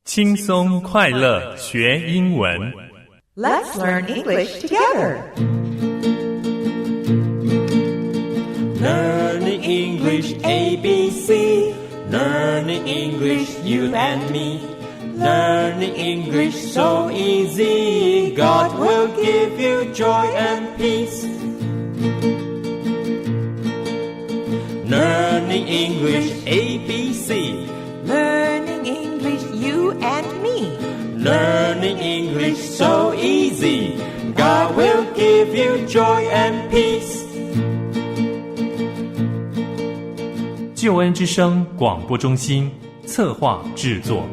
轻松快乐学英文。 Let's learn English together. Learning English ABC. Learning English you and me. Learning English so easy. God will give you joy and peace. Learning English ABC. Learning English you and me. Learning English so easy. God will give you joy and peace. 救恩之声广播中心策划制作。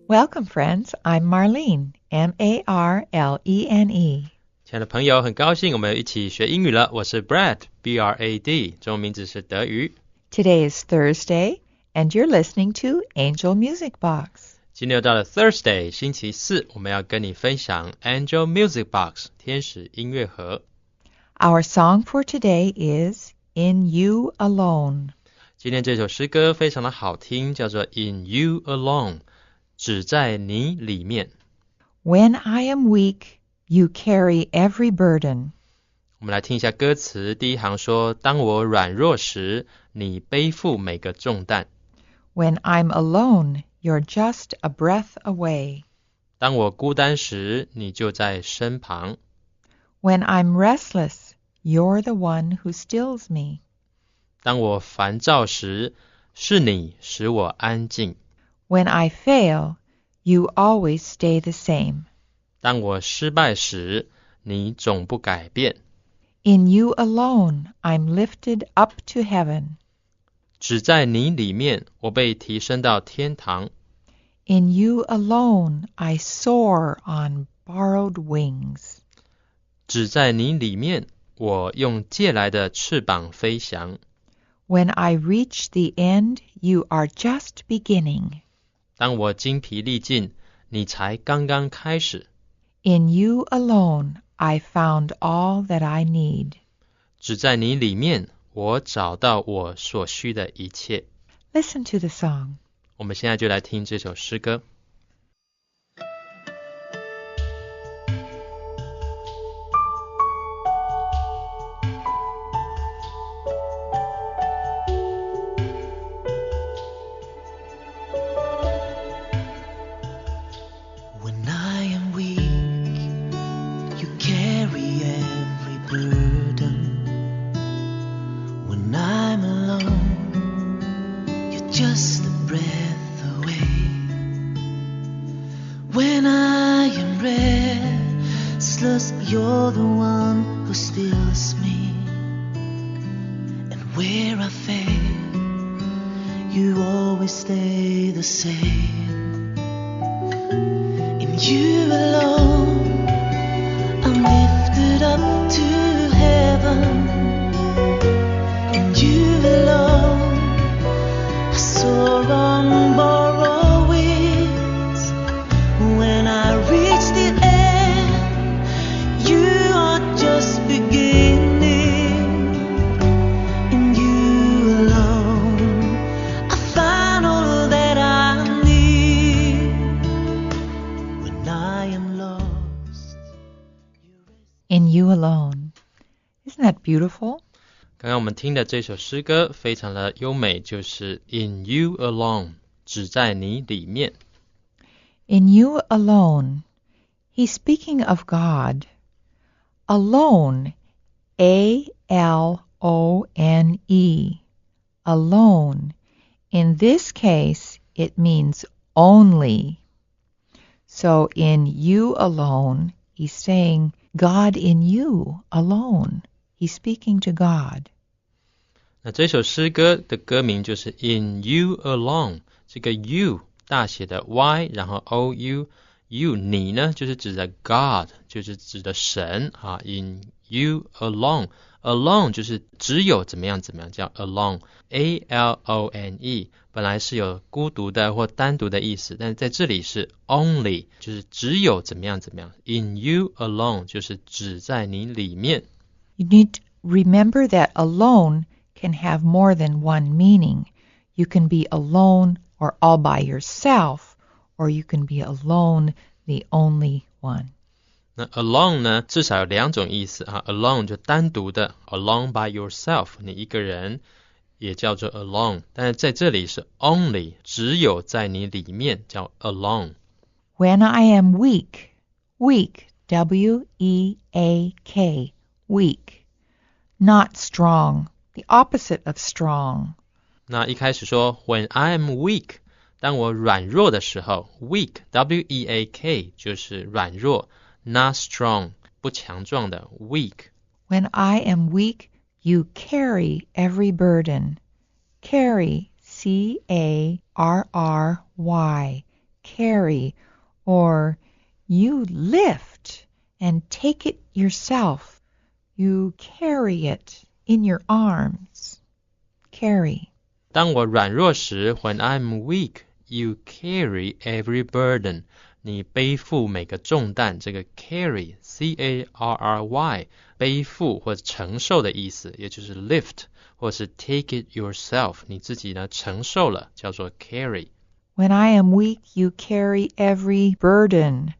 Welcome, friends. I'm Marlene, M-A-R-L-E-N-E. 亲爱的朋友，很高兴我们一起学英语了。我是 Brad, B-R-A-D, 中文名字是德语。Today is Thursday, and you're listening to Angel Music Box. 今天又到了 Thursday, 星期四，我们要跟你分享 Angel Music Box, 天使音乐盒。Our song for today is In You Alone. 今天这首诗歌非常的好听，叫做 In You Alone, 只在你里面。When I am weak, you carry every burden. 我们来听一下歌词，第一行说，当我软弱时，你背负每个重担。When I'm alone, you're just a breath away. 当我孤单时，你就在身旁。When I'm restless, you're the one who stills me. 当我烦躁时，是你使我安静。When I fail, you always stay the same. 当我失败时，你总不改变。In you alone, I'm lifted up to heaven. 只在你里面，我被提升到天堂。In you alone, I soar on borrowed wings. 只在你里面，我用借来的翅膀飞翔。When I reach the end, you are just beginning. 当我精疲力尽，你才刚刚开始。In you alone, I found all that I need. 只在你里面，我找到我所需的一切。Listen to the song. 我们现在就来听这首诗歌。Just a breath away. When I am restless, you're the one who stills me. And where I fail, you always stay the same. In you alone, I'm lifted up to heaven. In you alone,soar on borrowed wings. When I reach the end, you are just beginning. In you alone, I find all that I need. When I am lost, In you alone. Isn't that beautiful?刚刚我们听的这首诗歌非常的优美，就是 In You Alone, 只在你里面。In you alone. He's speaking of God. Alone. A-L-O-N-E. Alone. In this case, it means only. So in you alone, he's saying God in you alone. He's speaking to God. 那这首诗歌的歌名就是 In You Alone, 这个 You 大写的 Y 然后 O-U, You 你呢就是指的 God, 就是指的神啊 In You Alone, Alone 就是只有怎么样怎么样叫 Alone, A-L-O-N-E 本来是有孤独的或单独的意思，但是在这里是 Only 就是只有怎么样怎么样 In You Alone 就是只在你里面。You need to remember that alone can have more than one meaning. You can be alone or all by yourself, or you can be alone, the only one. 那 alone 呢，至少有两种意思啊。alone 就单独的 ，alone by yourself， 你一个人也叫做 alone。但是在这里是 only， 只有在你里面叫 alone。When I am weak, weak, W-E-A-K, weak, not strong, the opposite of strong. 那一开始说 when I am weak， 当我软弱的时候 weak W-E-A-K 就是软弱 not strong 不强壮的 weak。 When I am weak, you carry every burden. Carry, C-A-R-R-Y, carry, or you lift and take it yourself. You carry it in your arms. Carry. 当我软弱时 when I'm weak, you carry every burden. 你背负每个重担，这个 carry, C-A-R-R-Y, 背负或者承受的意思，也就是 lift 或是 take it yourself, 你自己呢承受了，叫做 carry. When I am weak, you carry every burden.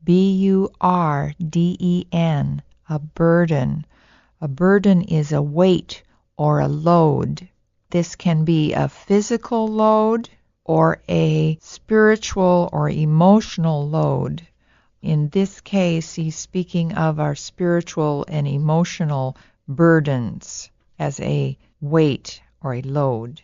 B-U-R-D-E-N, a burden. A burden is a weight or a load. This can be a physical load or a spiritual or emotional load. In this case, he's speaking of our spiritual and emotional burdens as a weight or a load.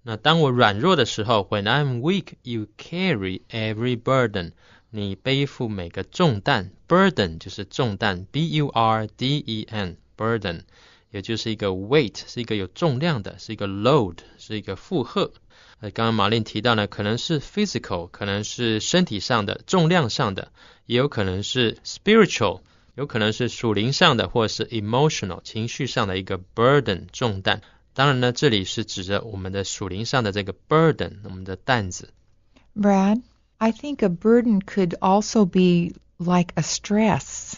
那当我软弱的时候 when I'm weak, you carry every burden. 你背负每个重担 burden 就是重担 B-U-R-D-E-N, burden 也就是一个 weight 是一个有重量的，是一个 load 是一个负荷。刚刚马琳提到呢，可能是 physical 可能是身体上的重量上的，也有可能是 spiritual 有可能是属灵上的，或者是 emotional 情绪上的一个 burden 重担。当然呢，这里是指着我们的属灵上的这个 burden 我们的担子。 Brad, I think a burden could also be like a stress.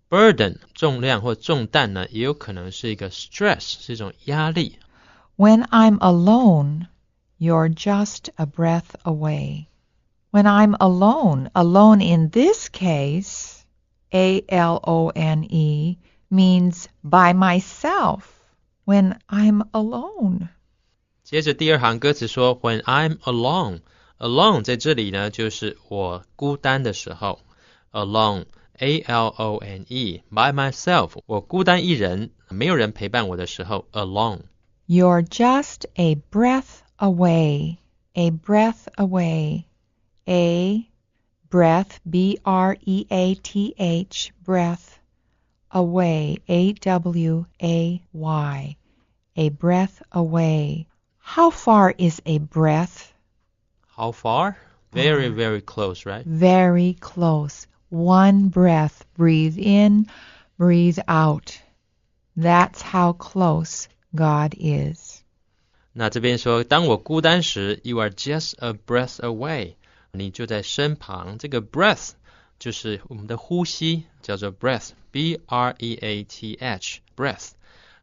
burden 重量或重担呢，也有可能是一个 stress 是一种压力。 When I'm alone, you're just a breath away. When I'm alone, alone in this case, A-L-O-N-E, means by myself. When I'm alone. 接着第二行歌词说 when I'm alone, alone 在这里呢就是我孤单的时候 alone, A-L-O-N-E, by myself 我孤单一人没有人陪伴我的时候 alone. You're just a breath away. A breath away. A breath, B-R-E-A-T-H, breath. Away, A-W-A-Y, a breath away. How far is a breath? How far? Very, very close, right? Very close. One breath. Breathe in, breathe out. That's how close God is. 那这边说当我孤单时 you are just a breath away. 你就在身旁。这个 breath就是我们的呼吸，叫做 breath, B-R-E-A-T-H, breath.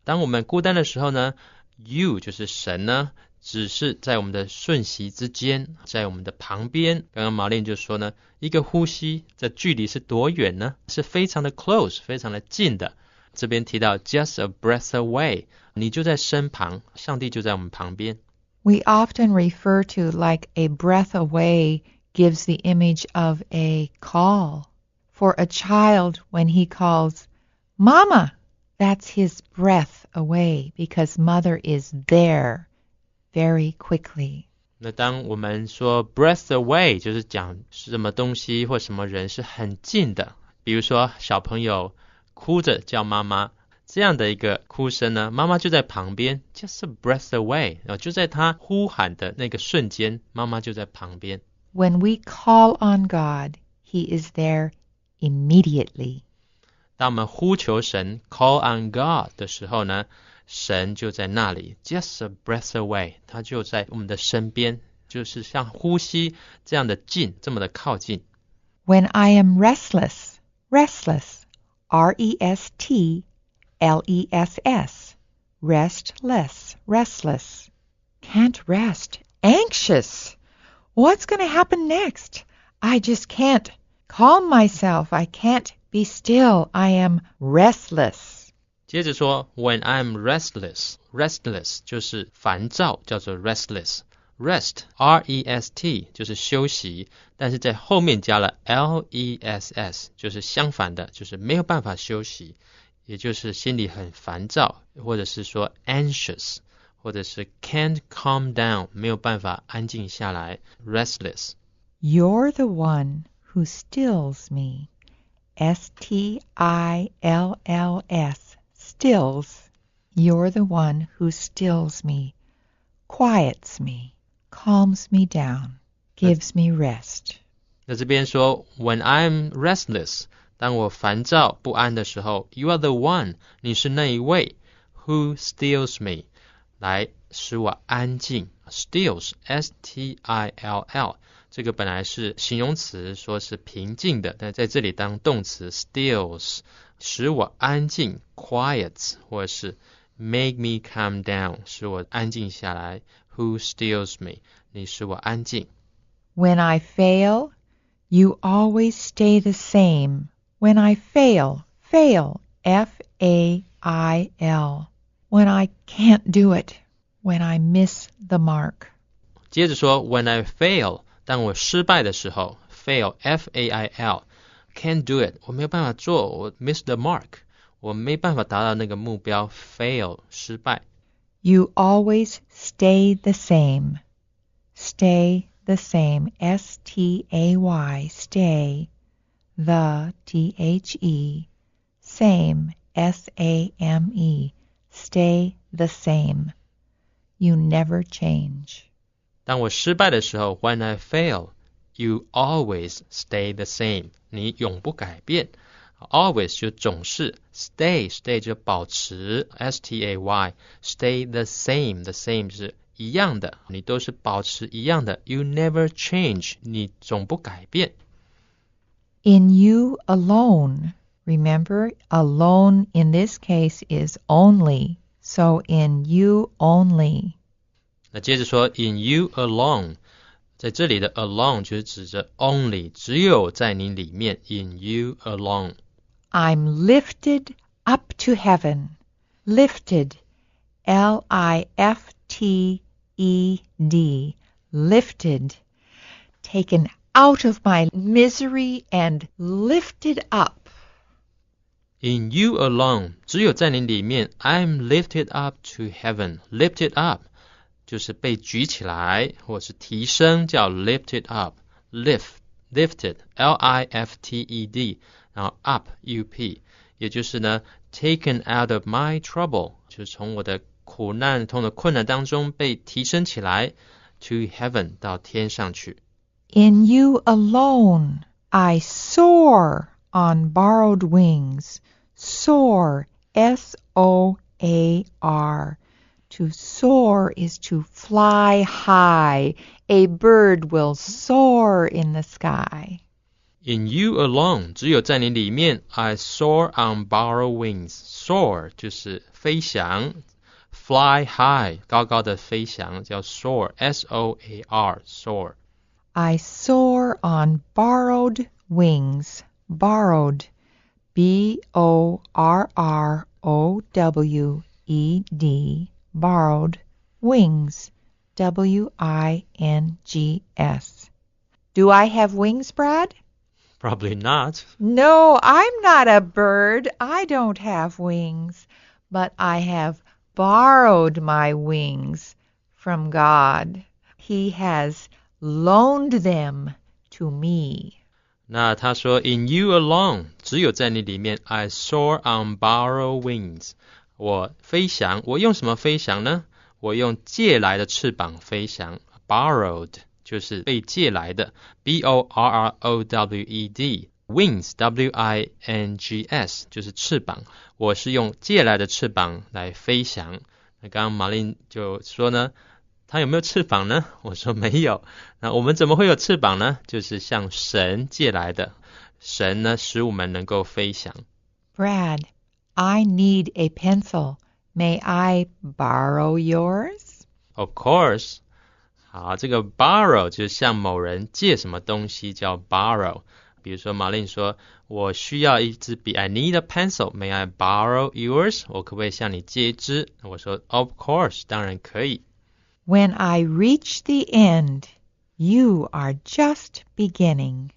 当我们孤单的时候呢 you 就是神呢只是在我们的瞬息之间，在我们的旁边。刚刚毛令就说呢，一个呼吸的距离是多远呢？是非常的 close， 非常的近的。这边提到 just a breath away， 你就在身旁，上帝就在我们旁边。 We often refer to like a breath away gives the image of a call. For a child, when he calls, Mama, that's his breath away because mother is there very quickly. 那当我们说 breath away 就是讲什么东西或什么人是很近的，比如说小朋友哭着叫妈妈，这样的一个哭声呢，妈妈就在旁边 just a breath away， 就在他呼喊的那个瞬间，妈妈就在旁边。 When we call on God, He is there immediately. 当我们呼求神 call on God 的时候呢，神就在那里 just a breath away， 他就在我们的身边，就是像呼吸这样的近，这么的靠近。 When I am restless, restless, R-E-S-T-L-E-S-S, restless, restless, can't rest. Anxious. What's going to happen next? I just can't calm myself. I can't be still. I am restless. 接着说 when I'm restless. Restless 就是烦躁，叫做 restless. Rest, R-E-S-T 就是休息，但是在后面加了 L-E-S-S 就是相反的，就是没有办法休息，也就是心里很烦躁，或者是说 anxious， 或者是 can't calm down 没有办法安静下来 restless. You're the one who stills me. S-T-I-L-L-S. Stills. You're the one who stills me, quiets me, calms me down, gives me rest. 那这边说 when I'm restless， 当我烦躁不安的时候 you are the one， 你是那一位 who stills me， 来使我安静 stills S-T-I-L-L 这个本来是形容词，说是平静的，但在这里当动词 stills 使我安静 quiets 或者是 make me calm down 使我安静下来 who stills me 你使我安静。 When I fail, you always stay the same. When I fail, fail, F-A-I-L. When I can't do it, when I miss the mark. 接着说 when I fail， 当我失败的时候 fail, F-A-I-L can't do it 我没有办法做，我 miss the mark 我没办法达到那个目标 fail 失败。 You always stay the same. Stay the same. S-T-A-Y. Stay. The T-H-E. Same. S-A-M-E. Stay the same. You never change. 当我失败的时候 when I fail you always stay the same 你永不改变。 always 就总是 stay 就保持 S-T-A-Y stay the same 就是一样的，你都是保持一样的 you never change 你总不改变。 In you alone. Remember, alone in this case is only. So in you only. 那接着说 in you alone， 在这里的 alone 就是指着 only 只有在你里面 in you alone。 I'm lifted up to heaven. Lifted. L-I-F-T-E-D. Lifted. Taken out of my misery and lifted up. In you alone 只有在你里面 I'm lifted up to heaven. Lifted up 就是被举起来或是提升，叫 lifted up. Lifted L-I-F-T-E-D 然后 up U-P 也就是呢 taken out of my trouble 就是从我的苦难从我的困难当中被提升起来 to heaven 到天上去。 In you alone I soar on borrowed wings. Soar S-O-A-R. To soar is to fly high. A bird will soar in the sky. In you alone 只有在你里面 I soar on borrowed wings. Soar 就是飞翔 Fly high 高高的飞翔叫 soar S-O-A-R Soar. I soar on borrowed wings. Borrowed B-O-R-R-O-W-E-D. Borrowed wings W-I-N-G-S. Do I have wings, Brad? Probably not. No, I'm not a bird. I don't have wings. But I have borrowed my wings from God. He has loaned them to me. 那他说 In you alone 只有在你里面 I soar on borrowed wings 我飞翔，我用什么飞翔呢？我用借来的翅膀飞翔 Borrowed 就是被借来的 B-O-R-R-O-W-E-D Wings W-I-N-G-S 就是翅膀，我是用借来的翅膀来飞翔。那刚刚玛丽就说呢，他有没有翅膀呢？我说没有。那我们怎么会有翅膀呢？就是向神借来的，神呢使我们能够飞翔。 Brad, I need a pencil. May I borrow yours? Of course。 好，这个 borrow 就是向某人借什么东西叫 borrow。 比如说马令说我需要一支笔 I need a pencil, may I borrow yours? 我可不可以向你借一支？我说 Of course， 当然可以。 When I reach the end, you are just beginning.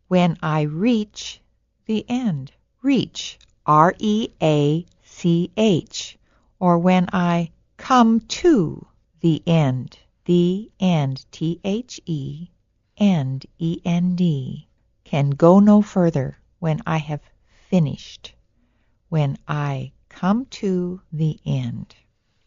When I reach the end. Reach, R-E-A-C-H. Or when I come to the end. The end, T-H-E, end, E-N-D. Can go no further when I have finished. When I come to the end.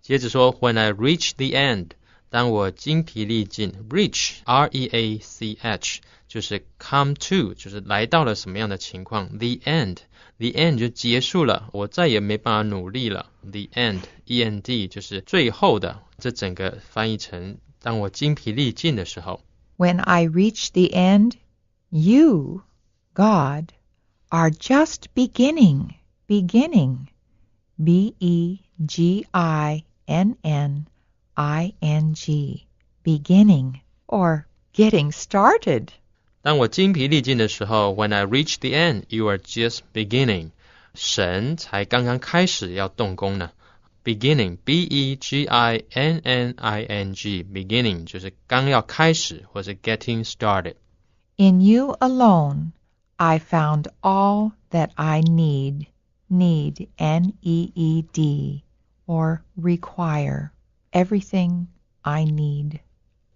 接着说 When I reach the end， 当我精疲力尽。 Reach, R-E-A-C-H， 就是 come to， 就是来到了什么样的情况。 The end就结束了，我再也没办法努力了。 The end, E-N-D 就是最后的。这整个翻译成当我精疲力尽的时候。 When I reach the end, you, God, are just beginning. Beginning, B-E-G-I-N-N-I-N-G. Beginning, or getting started. 当我精疲力尽的时候 When I reach the end, you are just beginning. 神才刚刚开始要动工呢。Beginning, B-E-G-I-N-N-I-N-G. Beginning 就是刚要开始或是 getting started. In you alone, I found all that I need. Need, N-E-E-D, or require. Everything I need.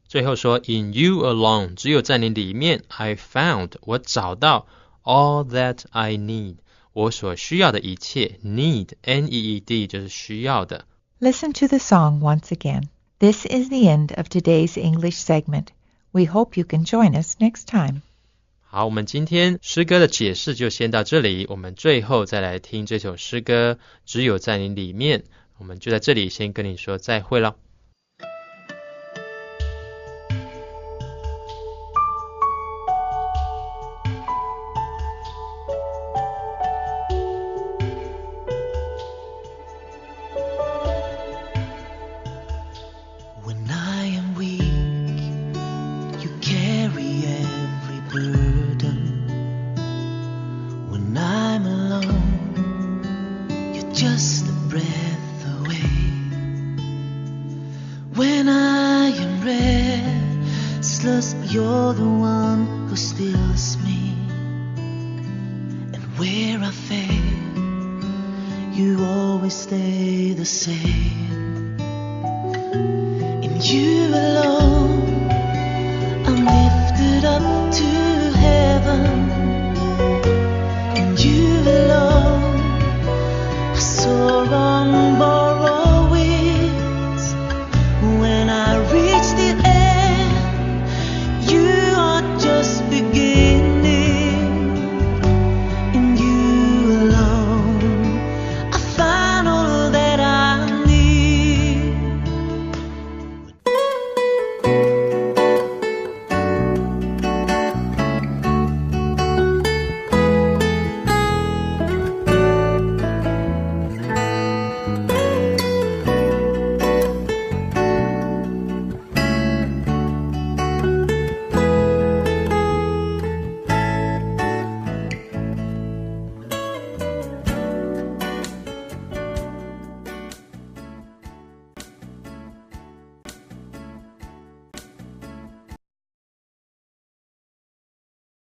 最后说 In you alone， 只有在你里面 I found， 我找到 all that I need， 我所需要的一切。 Need, N-E-E-D 就是需要的。 Listen to the song once again. This is the end of today's English segment. We hope you can join us next time. 好，我们今天诗歌的解释就先到这里，我们最后再来听这首诗歌只有在你里面。我们就在这里先跟你说再会了。When I am weak, you carry every burden. When I'm alone, you're just a breath away. When I am restless, you're the one who stills me. And where I fail, you always stay the same. In you alone